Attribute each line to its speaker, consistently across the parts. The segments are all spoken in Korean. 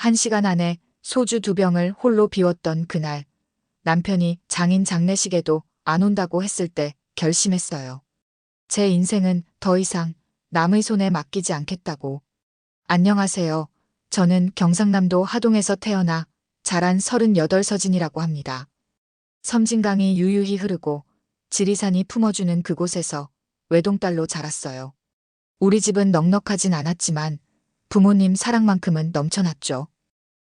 Speaker 1: 1시간 안에 소주 2병을 홀로 비웠던 그날, 남편이 장인 장례식에도 안 온다고 했을 때 결심했어요. 제 인생은 더 이상 남의 손에 맡기지 않겠다고. 안녕하세요. 저는 경상남도 하동에서 태어나 자란 38서진이라고 합니다. 섬진강이 유유히 흐르고 지리산이 품어주는 그곳에서 외동딸로 자랐어요. 우리 집은 넉넉하진 않았지만 부모님 사랑만큼은 넘쳐났죠.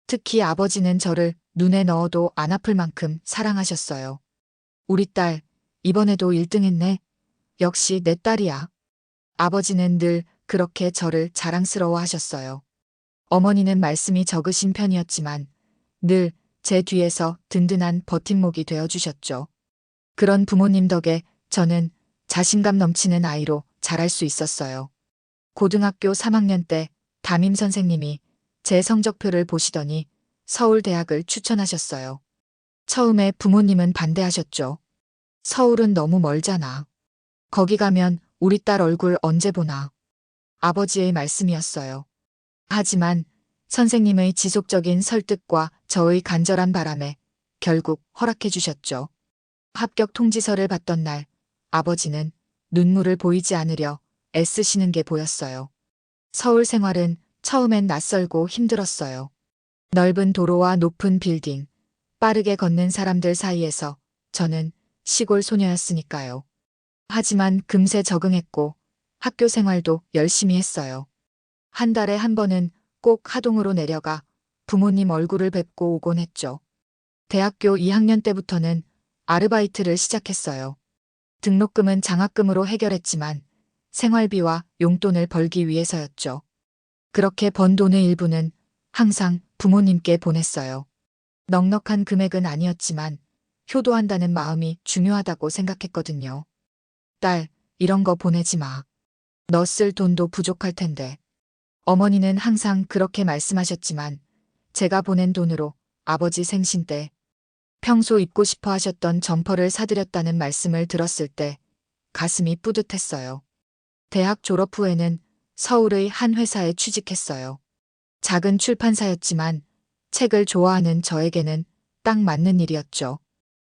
Speaker 1: 특히 아버지는 저를 눈에 넣어도 안 아플 만큼 사랑하셨어요. 우리 딸, 이번에도 1등 했네. 역시 내 딸이야. 아버지는 늘 그렇게 저를 자랑스러워 하셨어요. 어머니는 말씀이 적으신 편이었지만 늘 제 뒤에서 든든한 버팀목이 되어주셨죠. 그런 부모님 덕에 저는 자신감 넘치는 아이로 자랄 수 있었어요. 고등학교 3학년 때 담임 선생님이 제 성적표를 보시더니 서울대학을 추천하셨어요. 처음에 부모님은 반대하셨죠. 서울은 너무 멀잖아. 거기 가면 우리 딸 얼굴 언제 보나. 아버지의 말씀이었어요. 하지만 선생님의 지속적인 설득과 저의 간절한 바람에 결국 허락해 주셨죠. 합격 통지서를 받던 날 아버지는 눈물을 보이지 않으려 애쓰시는 게 보였어요. 서울 생활은 처음엔 낯설고 힘들었어요. 넓은 도로와 높은 빌딩, 빠르게 걷는 사람들 사이에서 저는 시골 소녀였으니까요. 하지만 금세 적응했고 학교 생활도 열심히 했어요. 한 달에 한 번은 꼭 하동으로 내려가 부모님 얼굴을 뵙고 오곤 했죠. 대학교 2학년 때부터는 아르바이트를 시작했어요. 등록금은 장학금으로 해결했지만 생활비와 용돈을 벌기 위해서였죠. 그렇게 번 돈의 일부는 항상 부모님께 보냈어요. 넉넉한 금액은 아니었지만 효도한다는 마음이 중요하다고 생각했거든요. 딸, 이런 거 보내지 마. 너 쓸 돈도 부족할 텐데. 어머니는 항상 그렇게 말씀하셨지만 제가 보낸 돈으로 아버지 생신 때 평소 입고 싶어 하셨던 점퍼를 사드렸다는 말씀을 들었을 때 가슴이 뿌듯했어요. 대학 졸업 후에는 서울의 한 회사에 취직했어요. 작은 출판사였지만 책을 좋아하는 저에게는 딱 맞는 일이었죠.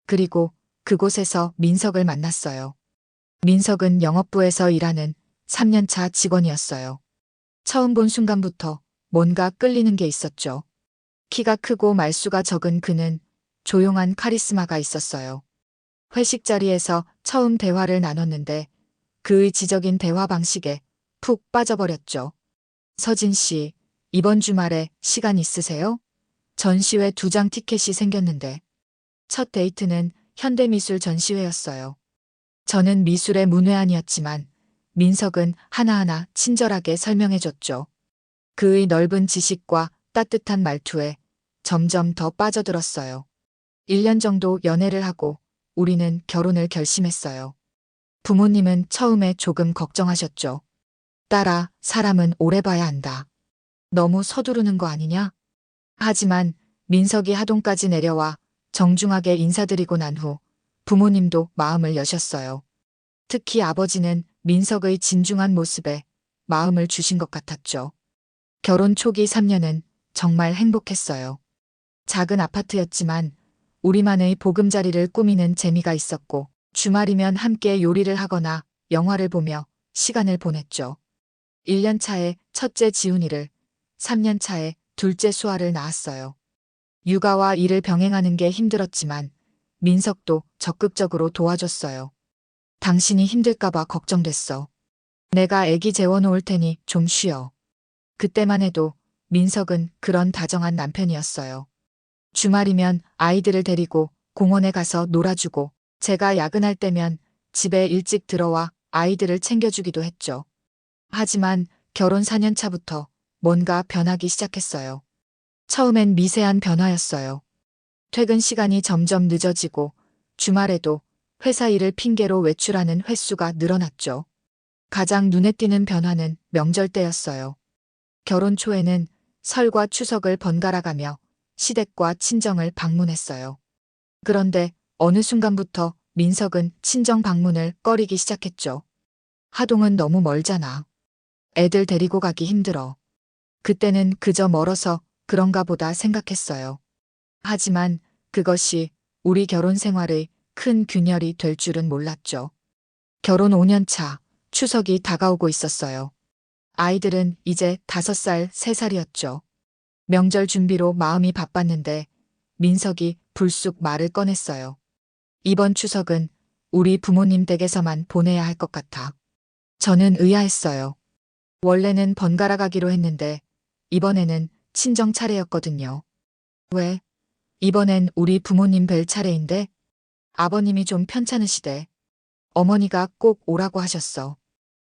Speaker 1: 그리고 그곳에서 민석을 만났어요. 민석은 영업부에서 일하는 3년차 직원이었어요. 처음 본 순간부터 뭔가 끌리는 게 있었죠. 키가 크고 말수가 적은 그는 조용한 카리스마가 있었어요. 회식 자리에서 처음 대화를 나눴는데 그의 지적인 대화 방식에 푹 빠져버렸죠. 서진 씨, 이번 주말에 시간 있으세요? 전시회 2장 티켓이 생겼는데. 첫 데이트는 현대미술 전시회였어요. 저는 미술의 문외한이었지만 민석은 하나하나 친절하게 설명해줬죠. 그의 넓은 지식과 따뜻한 말투에 점점 더 빠져들었어요. 1년 정도 연애를 하고 우리는 결혼을 결심했어요. 부모님은 처음에 조금 걱정하셨죠. 딸아, 사람은 오래 봐야 한다. 너무 서두르는 거 아니냐? 하지만 민석이 하동까지 내려와 정중하게 인사드리고 난 후 부모님도 마음을 여셨어요. 특히 아버지는 민석의 진중한 모습에 마음을 주신 것 같았죠. 결혼 초기 3년은 정말 행복했어요. 작은 아파트였지만 우리만의 보금자리를 꾸미는 재미가 있었고 주말이면 함께 요리를 하거나 영화를 보며 시간을 보냈죠. 1년 차에 첫째 지훈이를, 3년 차에 둘째 수아를 낳았어요. 육아와 일을 병행하는 게 힘들었지만 민석도 적극적으로 도와줬어요. 당신이 힘들까봐 걱정됐어. 내가 애기 재워놓을 테니 좀 쉬어. 그때만 해도 민석은 그런 다정한 남편이었어요. 주말이면 아이들을 데리고 공원에 가서 놀아주고 제가 야근할 때면 집에 일찍 들어와 아이들을 챙겨주기도 했죠. 하지만 결혼 4년 차부터 뭔가 변하기 시작했어요. 처음엔 미세한 변화였어요. 퇴근 시간이 점점 늦어지고 주말에도 회사 일을 핑계로 외출하는 횟수가 늘어났죠. 가장 눈에 띄는 변화는 명절 때였어요. 결혼 초에는 설과 추석을 번갈아가며 시댁과 친정을 방문했어요. 그런데 어느 순간부터 민석은 친정 방문을 꺼리기 시작했죠. 하동은 너무 멀잖아. 애들 데리고 가기 힘들어. 그때는 그저 멀어서 그런가 보다 생각했어요. 하지만 그것이 우리 결혼 생활의 큰 균열이 될 줄은 몰랐죠. 결혼 5년 차, 추석이 다가오고 있었어요. 아이들은 이제 5살, 3살이었죠. 명절 준비로 마음이 바빴는데 민석이 불쑥 말을 꺼냈어요. 이번 추석은 우리 부모님 댁에서만 보내야 할 것 같아. 저는 의아했어요. 원래는 번갈아 가기로 했는데 이번에는 친정 차례였거든요. 왜? 이번엔 우리 부모님 뵐 차례인데 아버님이 좀 편찮으시대. 어머니가 꼭 오라고 하셨어.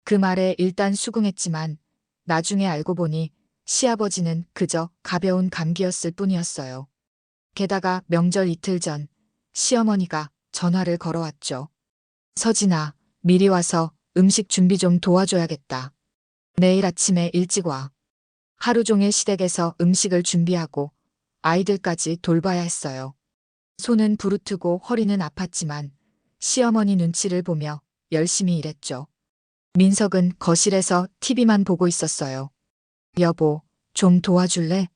Speaker 1: 그 말에 일단 수긍했지만 나중에 알고 보니 시아버지는 그저 가벼운 감기였을 뿐이었어요. 게다가 명절 이틀 전 시어머니가 전화를 걸어왔죠. 서진아, 미리 와서 음식 준비 좀 도와줘야겠다. 내일 아침에 일찍 와. 하루 종일 시댁에서 음식을 준비하고 아이들까지 돌봐야 했어요. 손은 부르트고 허리는 아팠지만 시어머니 눈치를 보며 열심히 일했죠. 민석은 거실에서 TV만 보고 있었어요. 여보, 좀 도와줄래?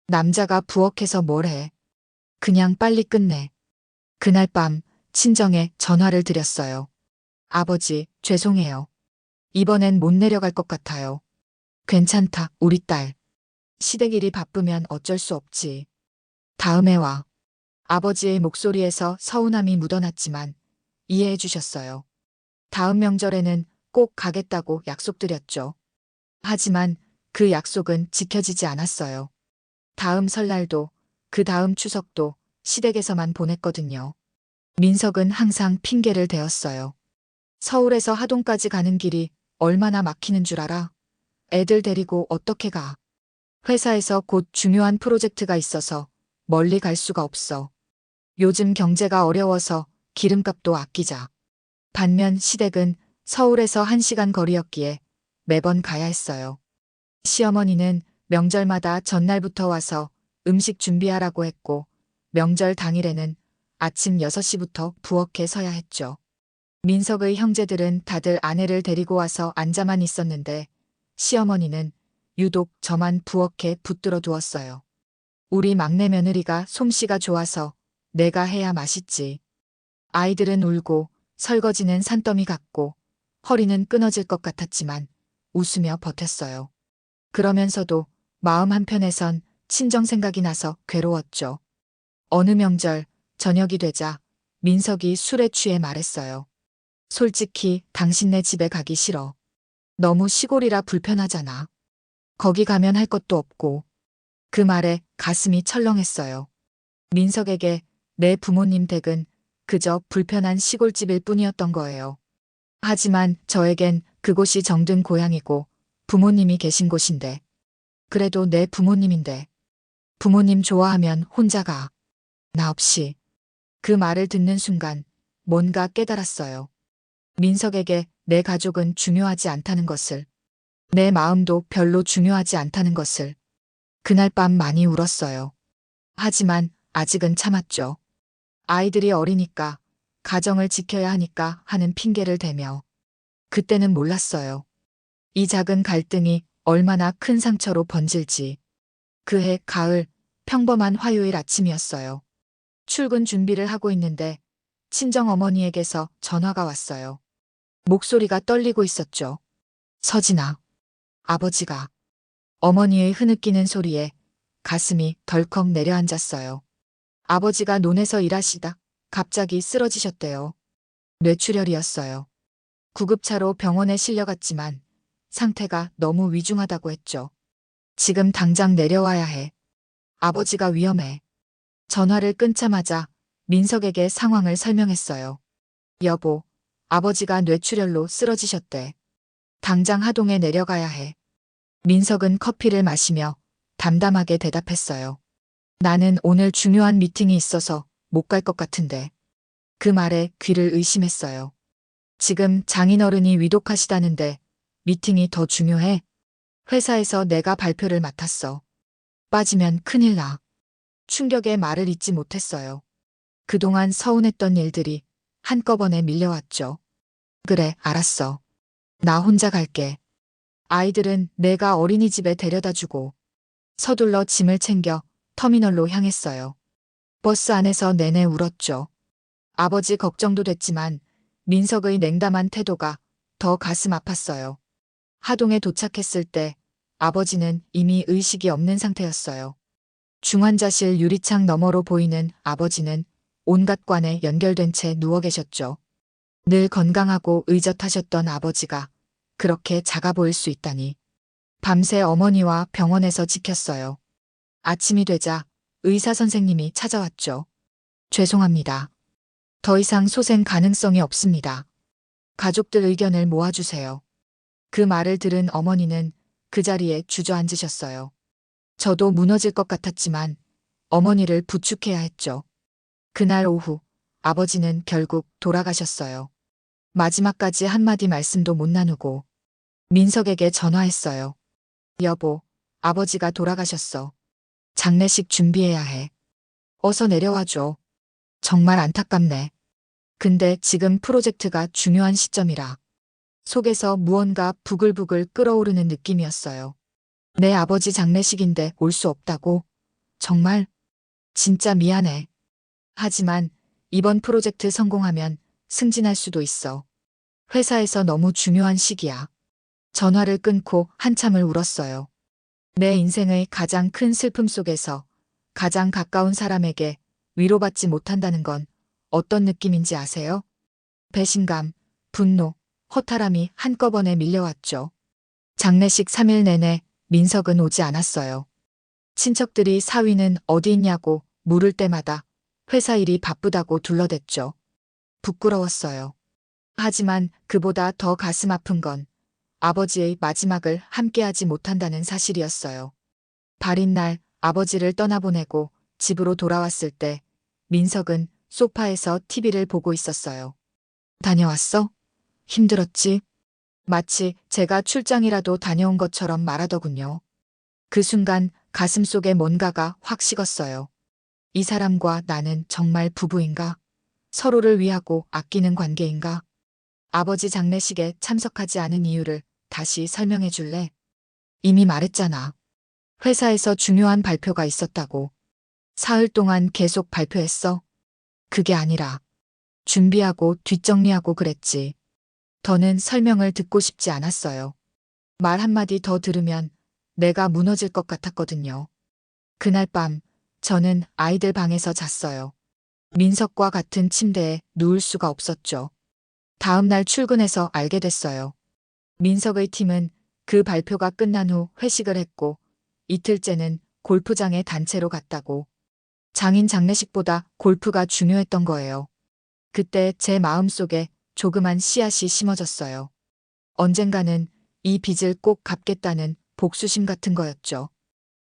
Speaker 1: 남자가 부엌에서 뭘 해? 그냥 빨리 끝내. 그날 밤 친정에 전화를 드렸어요. 아버지, 죄송해요. 이번엔 못 내려갈 것 같아요. 괜찮다, 우리 딸. 시댁 일이 바쁘면 어쩔 수 없지. 다음에 와. 아버지의 목소리에서 서운함이 묻어났지만 이해해 주셨어요. 다음 명절에는 꼭 가겠다고 약속드렸죠. 하지만 그 약속은 지켜지지 않았어요. 다음 설날도 그 다음 추석도 시댁에서만 보냈거든요. 민석은 항상 핑계를 대었어요. 서울에서 하동까지 가는 길이 얼마나 막히는 줄 알아? 애들 데리고 어떻게 가? 회사에서 곧 중요한 프로젝트가 있어서 멀리 갈 수가 없어. 요즘 경제가 어려워서 기름값도 아끼자. 반면 시댁은 서울에서 1시간 거리였기에 매번 가야 했어요. 시어머니는 명절마다 전날부터 와서 음식 준비하라고 했고 명절 당일에는 아침 6시부터 부엌에 서야 했죠. 민석의 형제들은 다들 아내를 데리고 와서 앉아만 있었는데 시어머니는 유독 저만 부엌에 붙들어 두었어요. 우리 막내 며느리가 솜씨가 좋아서 내가 해야 맛있지. 아이들은 울고 설거지는 산더미 같고 허리는 끊어질 것 같았지만 웃으며 버텼어요. 그러면서도 마음 한편에선 친정 생각이 나서 괴로웠죠. 어느 명절 저녁이 되자 민석이 술에 취해 말했어요. 솔직히 당신네 집에 가기 싫어. 너무 시골이라 불편하잖아. 거기 가면 할 것도 없고. 그 말에 가슴이 철렁했어요. 민석에게 내 부모님 댁은 그저 불편한 시골집일 뿐이었던 거예요. 하지만 저에겐 그곳이 정든 고향이고 부모님이 계신 곳인데. 그래도 내 부모님인데. 부모님 좋아하면 혼자 가. 나 없이. 그 말을 듣는 순간 뭔가 깨달았어요. 민석에게 내 가족은 중요하지 않다는 것을. 내 마음도 별로 중요하지 않다는 것을. 그날 밤 많이 울었어요. 하지만 아직은 참았죠. 아이들이 어리니까, 가정을 지켜야 하니까 하는 핑계를 대며. 그때는 몰랐어요. 이 작은 갈등이 얼마나 큰 상처로 번질지. 그해 가을, 평범한 화요일 아침이었어요. 출근 준비를 하고 있는데 친정 어머니에게서 전화가 왔어요. 목소리가 떨리고 있었죠. 서진아. 아버지가. 어머니의 흐느끼는 소리에 가슴이 덜컥 내려앉았어요. 아버지가 논에서 일하시다 갑자기 쓰러지셨대요. 뇌출혈이었어요. 구급차로 병원에 실려갔지만 상태가 너무 위중하다고 했죠. 지금 당장 내려와야 해. 아버지가 위험해. 전화를 끊자마자 민석에게 상황을 설명했어요. 여보, 아버지가 뇌출혈로 쓰러지셨대. 당장 하동에 내려가야 해. 민석은 커피를 마시며 담담하게 대답했어요. 나는 오늘 중요한 미팅이 있어서 못 갈 것 같은데. 그 말에 귀를 의심했어요. 지금 장인어른이 위독하시다는데 미팅이 더 중요해? 회사에서 내가 발표를 맡았어. 빠지면 큰일 나. 충격에 말을 잇지 못했어요. 그동안 서운했던 일들이 한꺼번에 밀려왔죠. 그래, 알았어. 나 혼자 갈게. 아이들은 내가 어린이집에 데려다 주고 서둘러 짐을 챙겨 터미널로 향했어요. 버스 안에서 내내 울었죠. 아버지 걱정도 됐지만 민석의 냉담한 태도가 더 가슴 아팠어요. 하동에 도착했을 때 아버지는 이미 의식이 없는 상태였어요. 중환자실 유리창 너머로 보이는 아버지는 온갖 관에 연결된 채 누워 계셨죠. 늘 건강하고 의젓하셨던 아버지가 그렇게 작아 보일 수 있다니. 밤새 어머니와 병원에서 지켰어요. 아침이 되자 의사 선생님이 찾아왔죠. 죄송합니다. 더 이상 소생 가능성이 없습니다. 가족들 의견을 모아주세요. 그 말을 들은 어머니는 그 자리에 주저앉으셨어요. 저도 무너질 것 같았지만 어머니를 부축해야 했죠. 그날 오후 아버지는 결국 돌아가셨어요. 마지막까지 한마디 말씀도 못 나누고 민석에게 전화했어요. 여보, 아버지가 돌아가셨어. 장례식 준비해야 해. 어서 내려와줘. 정말 안타깝네. 근데 지금 프로젝트가 중요한 시점이라. 속에서 무언가 부글부글 끓어오르는 느낌이었어요. 내 아버지 장례식인데 올 수 없다고? 정말? 진짜 미안해. 하지만 이번 프로젝트 성공하면 승진할 수도 있어. 회사에서 너무 중요한 시기야. 전화를 끊고 한참을 울었어요. 내 인생의 가장 큰 슬픔 속에서 가장 가까운 사람에게 위로받지 못한다는 건 어떤 느낌인지 아세요? 배신감, 분노, 허탈함이 한꺼번에 밀려왔죠. 장례식 3일 내내 민석은 오지 않았어요. 친척들이 사위는 어디 있냐고 물을 때마다 회사 일이 바쁘다고 둘러댔죠. 부끄러웠어요. 하지만 그보다 더 가슴 아픈 건 아버지의 마지막을 함께하지 못한다는 사실이었어요. 발인 날 아버지를 떠나보내고 집으로 돌아왔을 때 민석은 소파에서 TV를 보고 있었어요. 다녀왔어? 힘들었지? 마치 제가 출장이라도 다녀온 것처럼 말하더군요. 그 순간 가슴속에 뭔가가 확 식었어요. 이 사람과 나는 정말 부부인가? 서로를 위하고 아끼는 관계인가? 아버지 장례식에 참석하지 않은 이유를 다시 설명해 줄래? 이미 말했잖아. 회사에서 중요한 발표가 있었다고. 사흘 동안 계속 발표했어. 그게 아니라 준비하고 뒷정리하고 그랬지. 더는 설명을 듣고 싶지 않았어요. 말 한마디 더 들으면 내가 무너질 것 같았거든요. 그날 밤 저는 아이들 방에서 잤어요. 민석과 같은 침대에 누울 수가 없었죠. 다음 날 출근해서 알게 됐어요. 민석의 팀은 그 발표가 끝난 후 회식을 했고 이틀째는 골프장에 단체로 갔다고. 장인 장례식보다 골프가 중요했던 거예요. 그때 제 마음속에 조그만 씨앗이 심어졌어요. 언젠가는 이 빚을 꼭 갚겠다는 복수심 같은 거였죠.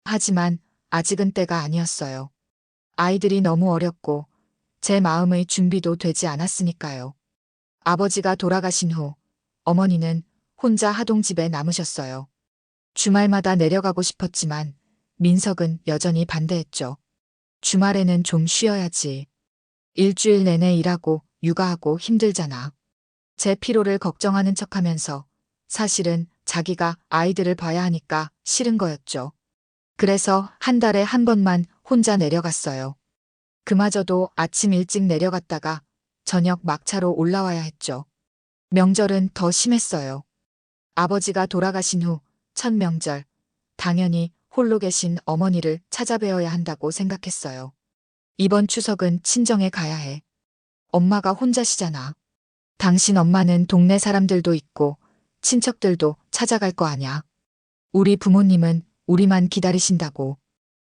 Speaker 1: 하지만 아직은 때가 아니었어요. 아이들이 너무 어렸고 제 마음의 준비도 되지 않았으니까요. 아버지가 돌아가신 후 어머니는 혼자 하동집에 남으셨어요. 주말마다 내려가고 싶었지만 민석은 여전히 반대했죠. 주말에는 좀 쉬어야지. 일주일 내내 일하고 육아하고 힘들잖아. 제 피로를 걱정하는 척하면서 사실은 자기가 아이들을 봐야 하니까 싫은 거였죠. 그래서 한 달에 한 번만 혼자 내려갔어요. 그마저도 아침 일찍 내려갔다가 저녁 막차로 올라와야 했죠. 명절은 더 심했어요. 아버지가 돌아가신 후 첫 명절, 당연히 홀로 계신 어머니를 찾아뵈어야 한다고 생각했어요. 이번 추석은 친정에 가야 해. 엄마가 혼자시잖아. 당신 엄마는 동네 사람들도 있고 친척들도 찾아갈 거 아냐. 우리 부모님은 우리만 기다리신다고.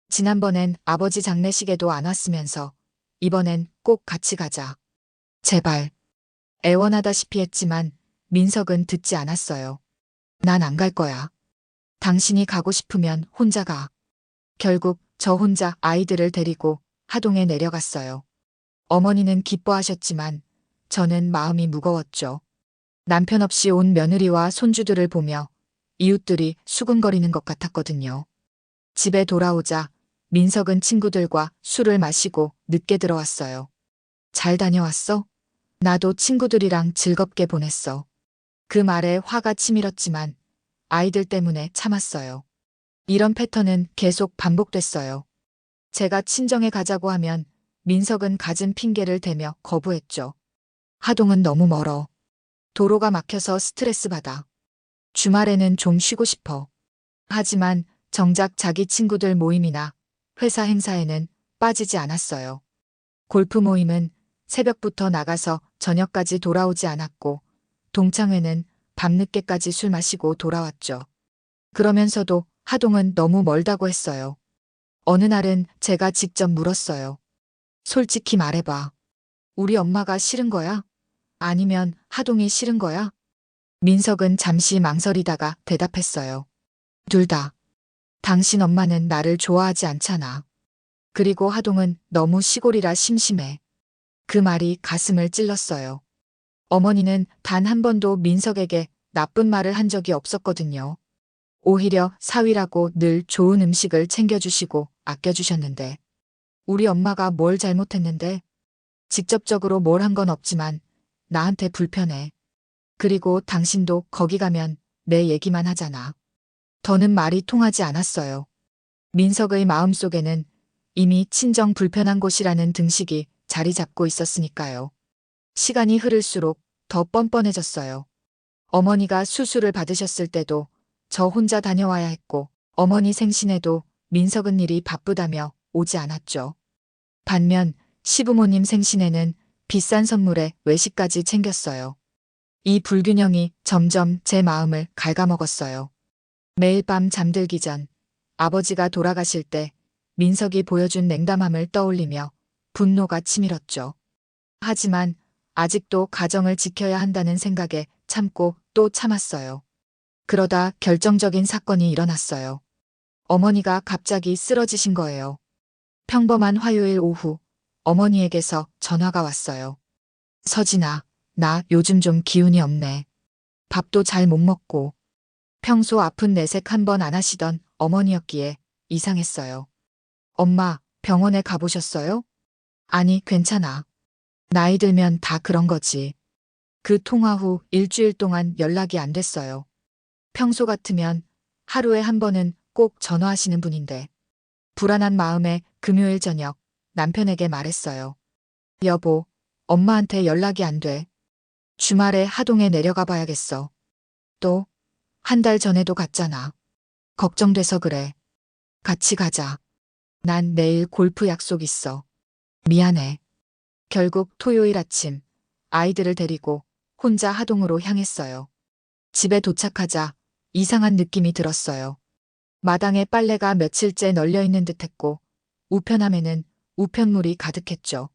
Speaker 1: 지난번엔 아버지 장례식에도 안 왔으면서 이번엔 꼭 같이 가자. 제발. 애원하다시피 했지만 민석은 듣지 않았어요. 난 안 갈 거야. 당신이 가고 싶으면 혼자 가. 결국 저 혼자 아이들을 데리고 하동에 내려갔어요. 어머니는 기뻐하셨지만 저는 마음이 무거웠죠. 남편 없이 온 며느리와 손주들을 보며 이웃들이 수군거리는 것 같았거든요. 집에 돌아오자 민석은 친구들과 술을 마시고 늦게 들어왔어요. 잘 다녀왔어? 나도 친구들이랑 즐겁게 보냈어. 그 말에 화가 치밀었지만 아이들 때문에 참았어요. 이런 패턴은 계속 반복됐어요. 제가 친정에 가자고 하면 민석은 갖은 핑계를 대며 거부했죠. 하동은 너무 멀어. 도로가 막혀서 스트레스 받아. 주말에는 좀 쉬고 싶어. 하지만 정작 자기 친구들 모임이나 회사 행사에는 빠지지 않았어요. 골프 모임은 새벽부터 나가서 저녁까지 돌아오지 않았고, 동창회는 밤늦게까지 술 마시고 돌아왔죠. 그러면서도 하동은 너무 멀다고 했어요. 어느 날은 제가 직접 물었어요. 솔직히 말해봐. 우리 엄마가 싫은 거야? 아니면 하동이 싫은 거야? 민석은 잠시 망설이다가 대답했어요. 둘 다. 당신 엄마는 나를 좋아하지 않잖아. 그리고 하동은 너무 시골이라 심심해. 그 말이 가슴을 찔렀어요. 어머니는 단 한 번도 민석에게 나쁜 말을 한 적이 없었거든요. 오히려 사위라고 늘 좋은 음식을 챙겨주시고 아껴주셨는데. 우리 엄마가 뭘 잘못했는데? 직접적으로 뭘 한 건 없지만 나한테 불편해. 그리고 당신도 거기 가면 내 얘기만 하잖아. 더는 말이 통하지 않았어요. 민석의 마음속에는 이미 친정 불편한 곳이라는 등식이 자리 잡고 있었으니까요. 시간이 흐를수록 더 뻔뻔해졌어요. 어머니가 수술을 받으셨을 때도 저 혼자 다녀와야 했고, 어머니 생신에도 민석은 일이 바쁘다며 오지 않았죠. 반면 시부모님 생신에는 비싼 선물에 외식까지 챙겼어요. 이 불균형이 점점 제 마음을 갉아먹었어요. 매일 밤 잠들기 전 아버지가 돌아가실 때 민석이 보여준 냉담함을 떠올리며 분노가 치밀었죠. 하지만 아직도 가정을 지켜야 한다는 생각에 참고 또 참았어요. 그러다 결정적인 사건이 일어났어요. 어머니가 갑자기 쓰러지신 거예요. 평범한 화요일 오후 어머니에게서 전화가 왔어요. 서진아, 나 요즘 좀 기운이 없네. 밥도 잘 못 먹고. 평소 아픈 내색 한 번 안 하시던 어머니였기에 이상했어요. 엄마, 병원에 가보셨어요? 아니, 괜찮아. 나이 들면 다 그런 거지. 그 통화 후 일주일 동안 연락이 안 됐어요. 평소 같으면 하루에 한 번은 꼭 전화하시는 분인데. 불안한 마음에 금요일 저녁 남편에게 말했어요. 여보, 엄마한테 연락이 안 돼. 주말에 하동에 내려가 봐야겠어. 또, 한 달 전에도 갔잖아. 걱정돼서 그래. 같이 가자. 난 내일 골프 약속 있어. 미안해. 결국 토요일 아침 아이들을 데리고 혼자 하동으로 향했어요. 집에 도착하자 이상한 느낌이 들었어요. 마당에 빨래가 며칠째 널려 있는 듯했고 우편함에는 우편물이 가득했죠.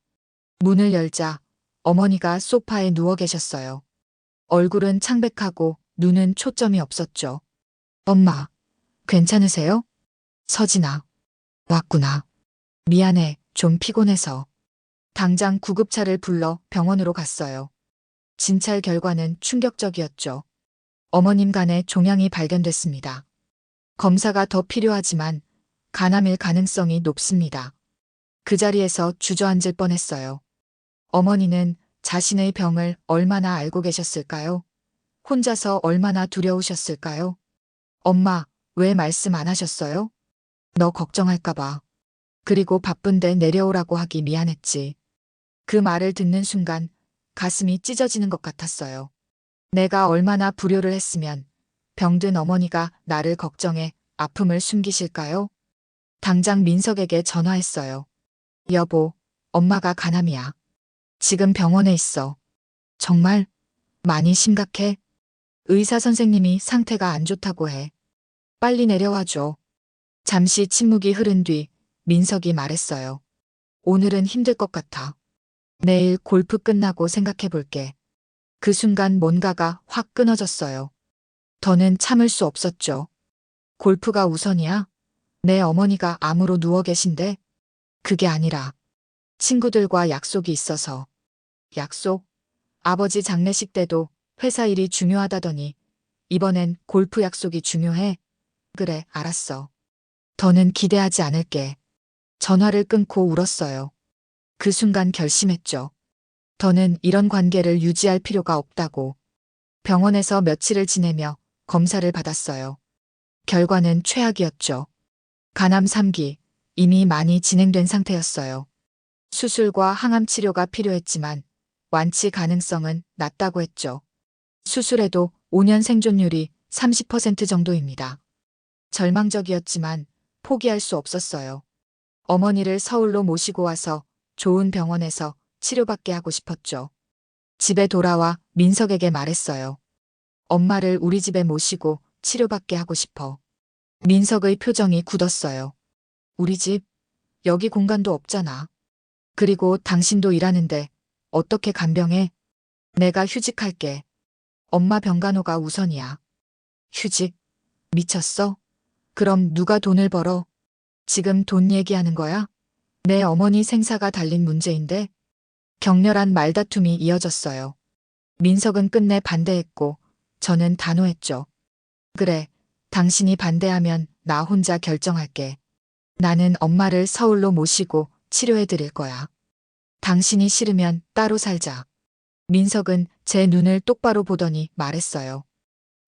Speaker 1: 문을 열자 어머니가 소파에 누워 계셨어요. 얼굴은 창백하고 눈은 초점이 없었죠. 엄마, 괜찮으세요? 서진아, 왔구나. 미안해, 좀 피곤해서. 당장 구급차를 불러 병원으로 갔어요. 진찰 결과는 충격적이었죠. 어머님 간에 종양이 발견됐습니다. 검사가 더 필요하지만 간암일 가능성이 높습니다. 그 자리에서 주저앉을 뻔했어요. 어머니는 자신의 병을 얼마나 알고 계셨을까요? 혼자서 얼마나 두려우셨을까요? 엄마, 왜 말씀 안 하셨어요? 너 걱정할까봐. 그리고 바쁜데 내려오라고 하기 미안했지. 그 말을 듣는 순간 가슴이 찢어지는 것 같았어요. 내가 얼마나 불효를 했으면 병든 어머니가 나를 걱정해 아픔을 숨기실까요? 당장 민석에게 전화했어요. 여보, 엄마가 간암이야. 지금 병원에 있어. 정말? 많이 심각해? 의사 선생님이 상태가 안 좋다고 해. 빨리 내려와줘. 잠시 침묵이 흐른 뒤 민석이 말했어요. 오늘은 힘들 것 같아. 내일 골프 끝나고 생각해 볼게. 그 순간 뭔가가 확 끊어졌어요. 더는 참을 수 없었죠. 골프가 우선이야? 내 어머니가 암으로 누워 계신데? 그게 아니라 친구들과 약속이 있어서. 약속? 아버지 장례식 때도 회사 일이 중요하다더니 이번엔 골프 약속이 중요해? 그래, 알았어. 더는 기대하지 않을게. 전화를 끊고 울었어요. 그 순간 결심했죠. 더는 이런 관계를 유지할 필요가 없다고. 병원에서 며칠을 지내며 검사를 받았어요. 결과는 최악이었죠. 간암 3기, 이미 많이 진행된 상태였어요. 수술과 항암 치료가 필요했지만 완치 가능성은 낮다고 했죠. 수술에도 5년 생존율이 30% 정도입니다. 절망적이었지만 포기할 수 없었어요. 어머니를 서울로 모시고 와서 좋은 병원에서 치료받게 하고 싶었죠. 집에 돌아와 민석에게 말했어요. 엄마를 우리 집에 모시고 치료받게 하고 싶어. 민석의 표정이 굳었어요. 우리 집? 여기 공간도 없잖아. 그리고 당신도 일하는데 어떻게 간병해? 내가 휴직할게. 엄마 병간호가 우선이야. 휴직? 미쳤어? 그럼 누가 돈을 벌어? 지금 돈 얘기하는 거야? 내 어머니 생사가 달린 문제인데? 격렬한 말다툼이 이어졌어요. 민석은 끝내 반대했고 저는 단호했죠. 그래, 당신이 반대하면 나 혼자 결정할게. 나는 엄마를 서울로 모시고 치료해 드릴 거야. 당신이 싫으면 따로 살자. 민석은 제 눈을 똑바로 보더니 말했어요.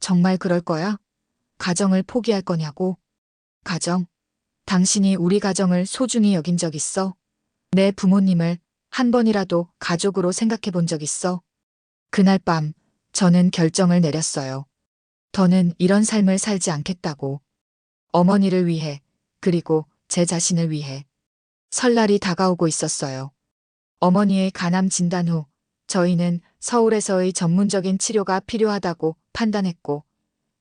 Speaker 1: 정말 그럴 거야? 가정을 포기할 거냐고? 가정? 당신이 우리 가정을 소중히 여긴 적 있어? 내 부모님을 한 번이라도 가족으로 생각해 본 적 있어? 그날 밤 저는 결정을 내렸어요. 더는 이런 삶을 살지 않겠다고. 어머니를 위해, 그리고 제 자신을 위해. 설날이 다가오고 있었어요. 어머니의 간암 진단 후 저희는 서울에서의 전문적인 치료가 필요하다고 판단했고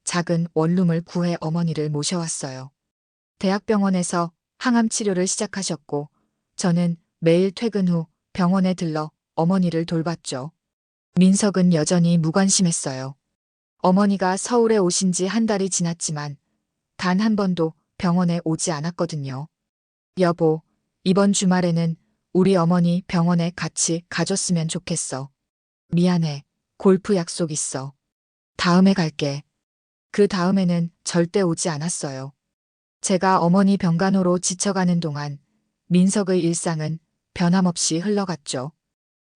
Speaker 1: 작은 원룸을 구해 어머니를 모셔왔어요. 대학병원에서 항암 치료를 시작하셨고 저는 매일 퇴근 후 병원에 들러 어머니를 돌봤죠. 민석은 여전히 무관심했어요. 어머니가 서울에 오신 지 한 달이 지났지만 단 한 번도 병원에 오지 않았거든요. 여보, 이번 주말에는 우리 어머니 병원에 같이 가줬으면 좋겠어. 미안해. 골프 약속 있어. 다음에 갈게. 그 다음에는 절대 오지 않았어요. 제가 어머니 병간호로 지쳐가는 동안 민석의 일상은 변함없이 흘러갔죠.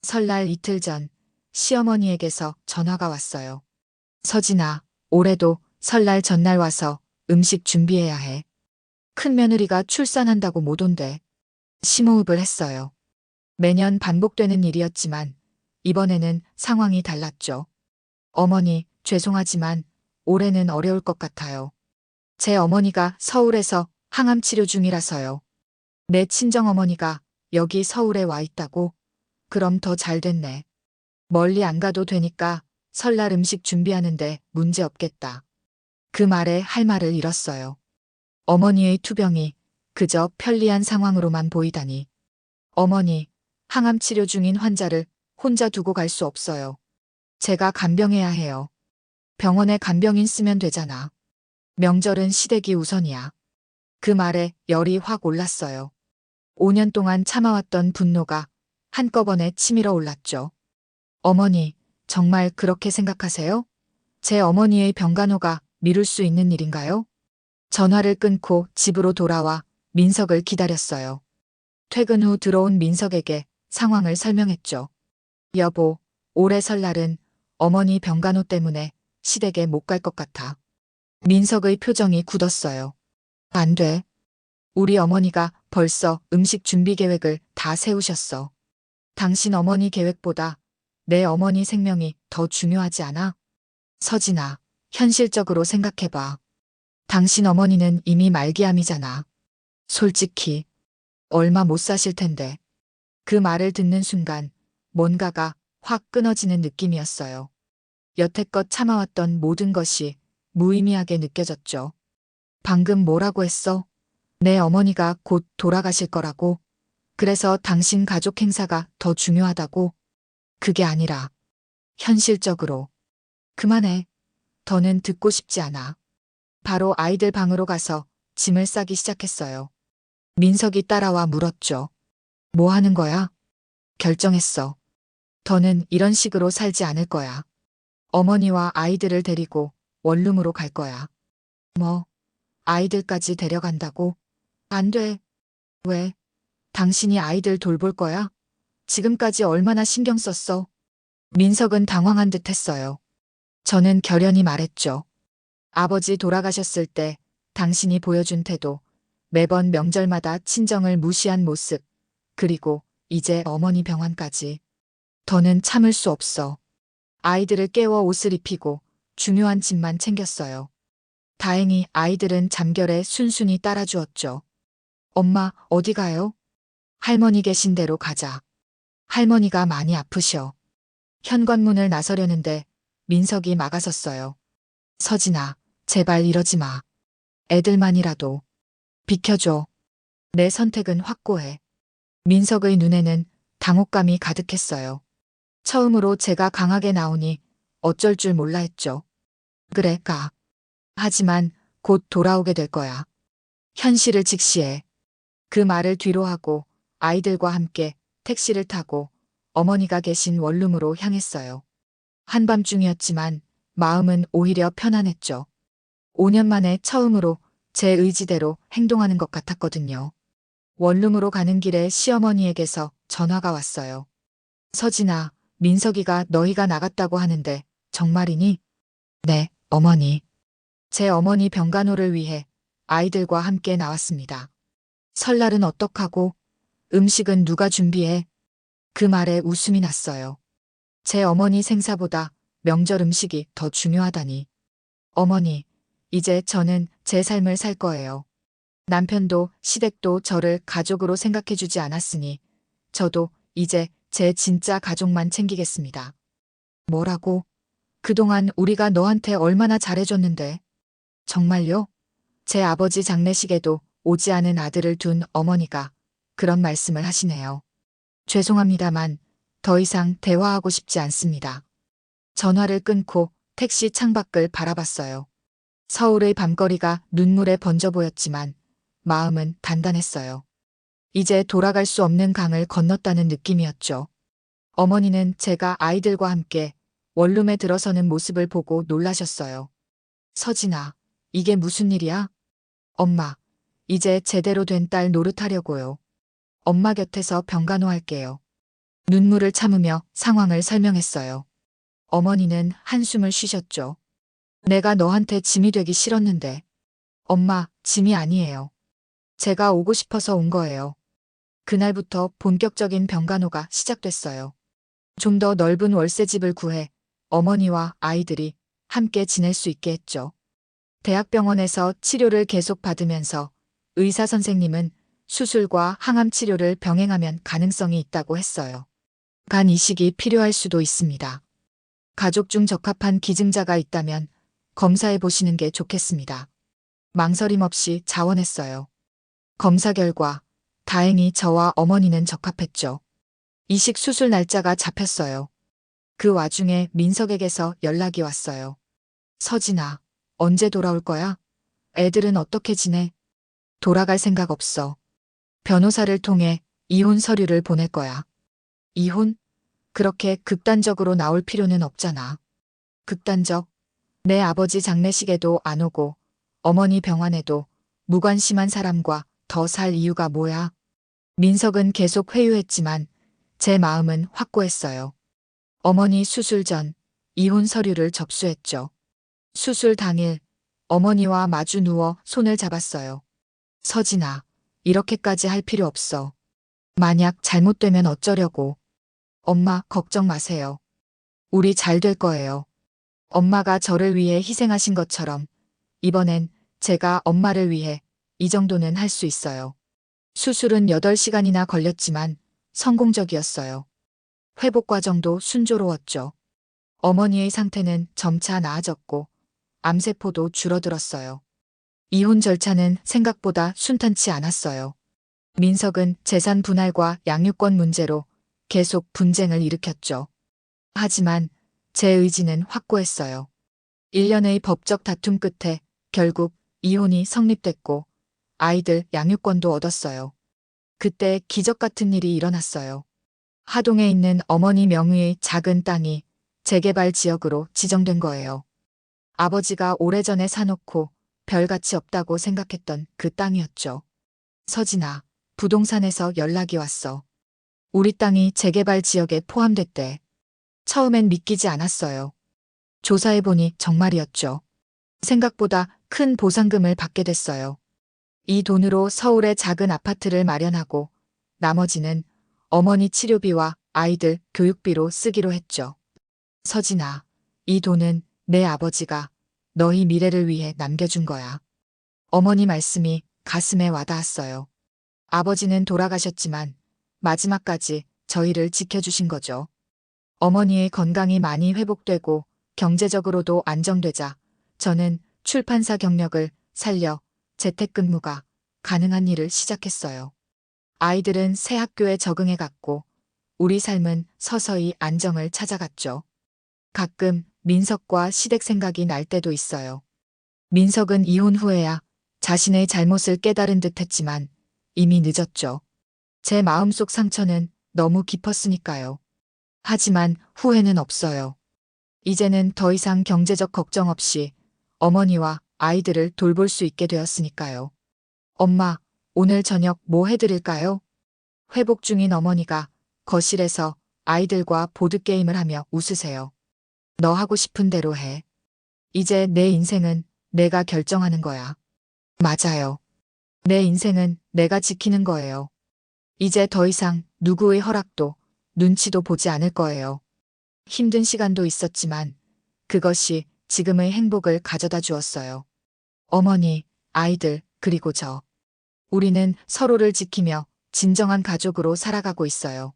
Speaker 1: 설날 이틀 전 시어머니에게서 전화가 왔어요. 서진아, 올해도 설날 전날 와서 음식 준비해야 해. 큰며느리가 출산한다고 못 온대. 심호흡을 했어요. 매년 반복되는 일이었지만 이번에는 상황이 달랐죠. 어머니, 죄송하지만 올해는 어려울 것 같아요. 제 어머니가 서울에서 항암 치료 중이라서요. 내 친정어머니가 여기 서울에 와 있다고? 그럼 더 잘 됐네. 멀리 안 가도 되니까 설날 음식 준비하는데 문제 없겠다. 그 말에 할 말을 잃었어요. 어머니의 투병이 그저 편리한 상황으로만 보이다니. 어머니, 항암 치료 중인 환자를 혼자 두고 갈 수 없어요. 제가 간병해야 해요. 병원에 간병인 쓰면 되잖아. 명절은 시댁이 우선이야. 그 말에 열이 확 올랐어요. 5년 동안 참아왔던 분노가 한꺼번에 치밀어 올랐죠. 어머니, 정말 그렇게 생각하세요? 제 어머니의 병간호가 미룰 수 있는 일인가요? 전화를 끊고 집으로 돌아와 민석을 기다렸어요. 퇴근 후 들어온 민석에게 상황을 설명했죠. 여보, 올해 설날은 어머니 병간호 때문에 시댁에 못 갈 것 같아. 민석의 표정이 굳었어요. 안 돼. 우리 어머니가 벌써 음식 준비 계획을 다 세우셨어. 당신 어머니 계획보다 내 어머니 생명이 더 중요하지 않아? 서진아, 현실적으로 생각해봐. 당신 어머니는 이미 말기암이잖아. 솔직히 얼마 못 사실 텐데. 그 말을 듣는 순간 뭔가가 확 끊어지는 느낌이었어요. 여태껏 참아왔던 모든 것이 무의미하게 느껴졌죠. 방금 뭐라고 했어? 내 어머니가 곧 돌아가실 거라고? 그래서 당신 가족 행사가 더 중요하다고? 그게 아니라 현실적으로. 그만해. 더는 듣고 싶지 않아. 바로 아이들 방으로 가서 짐을 싸기 시작했어요. 민석이 따라와 물었죠. 뭐 하는 거야? 결정했어. 더는 이런 식으로 살지 않을 거야. 어머니와 아이들을 데리고 원룸으로 갈 거야. 뭐, 아이들까지 데려간다고? 안 돼. 왜? 당신이 아이들 돌볼 거야? 지금까지 얼마나 신경 썼어? 민석은 당황한 듯 했어요. 저는 결연히 말했죠. 아버지 돌아가셨을 때 당신이 보여준 태도, 매번 명절마다 친정을 무시한 모습, 그리고 이제 어머니 병환까지. 더는 참을 수 없어. 아이들을 깨워 옷을 입히고 중요한 짐만 챙겼어요. 다행히 아이들은 잠결에 순순히 따라주었죠. 엄마, 어디 가요? 할머니 계신 대로 가자. 할머니가 많이 아프셔. 현관문을 나서려는데 민석이 막아섰어요. 서진아, 제발 이러지 마. 애들만이라도. 비켜줘. 내 선택은 확고해. 민석의 눈에는 당혹감이 가득했어요. 처음으로 제가 강하게 나오니 어쩔 줄 몰라 했죠. 그래, 가. 하지만 곧 돌아오게 될 거야. 현실을 직시해. 그 말을 뒤로 하고 아이들과 함께 택시를 타고 어머니가 계신 원룸으로 향했어요. 한밤중이었지만 마음은 오히려 편안했죠. 5년 만에 처음으로 제 의지대로 행동하는 것 같았거든요. 원룸으로 가는 길에 시어머니에게서 전화가 왔어요. 서진아, 민석이가 너희가 나갔다고 하는데 정말이니? 네, 어머니. 제 어머니 병간호를 위해 아이들과 함께 나왔습니다. 설날은 어떡하고? 음식은 누가 준비해? 그 말에 웃음이 났어요. 제 어머니 생사보다 명절 음식이 더 중요하다니. 어머니, 이제 저는 제 삶을 살 거예요. 남편도 시댁도 저를 가족으로 생각해주지 않았으니 저도 이제 제 진짜 가족만 챙기겠습니다. 뭐라고? 그동안 우리가 너한테 얼마나 잘해줬는데. 정말요? 제 아버지 장례식에도 오지 않은 아들을 둔 어머니가 그런 말씀을 하시네요. 죄송합니다만 더 이상 대화하고 싶지 않습니다. 전화를 끊고 택시 창밖을 바라봤어요. 서울의 밤거리가 눈물에 번져 보였지만 마음은 단단했어요. 이제 돌아갈 수 없는 강을 건넜다는 느낌이었죠. 어머니는 제가 아이들과 함께 원룸에 들어서는 모습을 보고 놀라셨어요. 서진아, 이게 무슨 일이야? 엄마, 이제 제대로 된 딸 노릇하려고요. 엄마 곁에서 병간호할게요. 눈물을 참으며 상황을 설명했어요. 어머니는 한숨을 쉬셨죠. 내가 너한테 짐이 되기 싫었는데. 엄마, 짐이 아니에요. 제가 오고 싶어서 온 거예요. 그날부터 본격적인 병간호가 시작됐어요. 좀 더 넓은 월세집을 구해 어머니와 아이들이 함께 지낼 수 있게 했죠. 대학병원에서 치료를 계속 받으면서 의사 선생님은 수술과 항암 치료를 병행하면 가능성이 있다고 했어요. 간 이식이 필요할 수도 있습니다. 가족 중 적합한 기증자가 있다면 검사해 보시는 게 좋겠습니다. 망설임 없이 자원했어요. 검사 결과 다행히 저와 어머니는 적합했죠. 이식 수술 날짜가 잡혔어요. 그 와중에 민석에게서 연락이 왔어요. 서진아, 언제 돌아올 거야? 애들은 어떻게 지내? 돌아갈 생각 없어. 변호사를 통해 이혼 서류를 보낼 거야. 이혼? 그렇게 극단적으로 나올 필요는 없잖아. 극단적? 내 아버지 장례식에도 안 오고 어머니 병환에도 무관심한 사람과 더 살 이유가 뭐야? 민석은 계속 회유했지만 제 마음은 확고했어요. 어머니 수술 전 이혼 서류를 접수했죠. 수술 당일 어머니와 마주 누워 손을 잡았어요. 서진아, 이렇게까지 할 필요 없어. 만약 잘못되면 어쩌려고. 엄마, 걱정 마세요. 우리 잘 될 거예요. 엄마가 저를 위해 희생하신 것처럼 이번엔 제가 엄마를 위해 이 정도는 할 수 있어요. 수술은 8시간이나 걸렸지만 성공적이었어요. 회복 과정도 순조로웠죠. 어머니의 상태는 점차 나아졌고 암세포도 줄어들었어요. 이혼 절차는 생각보다 순탄치 않았어요. 민석은 재산 분할과 양육권 문제로 계속 분쟁을 일으켰죠. 하지만 제 의지는 확고했어요. 1년의 법적 다툼 끝에 결국 이혼이 성립됐고 아이들 양육권도 얻었어요. 그때 기적 같은 일이 일어났어요. 하동에 있는 어머니 명의의 작은 땅이 재개발 지역으로 지정된 거예요. 아버지가 오래전에 사놓고 별 가치 없다고 생각했던 그 땅이었죠. 서진아, 부동산에서 연락이 왔어. 우리 땅이 재개발 지역에 포함됐대. 처음엔 믿기지 않았어요. 조사해보니 정말이었죠. 생각보다 큰 보상금을 받게 됐어요. 이 돈으로 서울에 작은 아파트를 마련하고 나머지는 어머니 치료비와 아이들 교육비로 쓰기로 했죠. 서진아, 이 돈은 내 아버지가 너희 미래를 위해 남겨준 거야. 어머니 말씀이 가슴에 와닿았어요. 아버지는 돌아가셨지만 마지막까지 저희를 지켜주신 거죠. 어머니의 건강이 많이 회복되고 경제적으로도 안정되자 저는 출판사 경력을 살려 재택근무가 가능한 일을 시작했어요. 아이들은 새 학교에 적응해 갔고 우리 삶은 서서히 안정을 찾아갔죠. 가끔 민석과 시댁 생각이 날 때도 있어요. 민석은 이혼 후에야 자신의 잘못을 깨달은 듯 했지만 이미 늦었죠. 제 마음속 상처는 너무 깊었으니까요. 하지만 후회는 없어요. 이제는 더 이상 경제적 걱정 없이 어머니와 아이들을 돌볼 수 있게 되었으니까요. 엄마, 오늘 저녁 뭐 해드릴까요? 회복 중인 어머니가 거실에서 아이들과 보드게임을 하며 웃으세요. 너 하고 싶은 대로 해. 이제 내 인생은 내가 결정하는 거야. 맞아요. 내 인생은 내가 지키는 거예요. 이제 더 이상 누구의 허락도 눈치도 보지 않을 거예요. 힘든 시간도 있었지만 그것이 지금의 행복을 가져다 주었어요. 어머니, 아이들, 그리고 저. 우리는 서로를 지키며 진정한 가족으로 살아가고 있어요.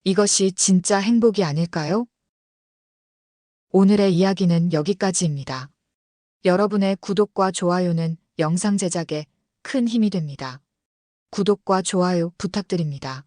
Speaker 1: 이것이 진짜 행복이 아닐까요? 오늘의 이야기는 여기까지입니다. 여러분의 구독과 좋아요는 영상 제작에 큰 힘이 됩니다. 구독과 좋아요 부탁드립니다.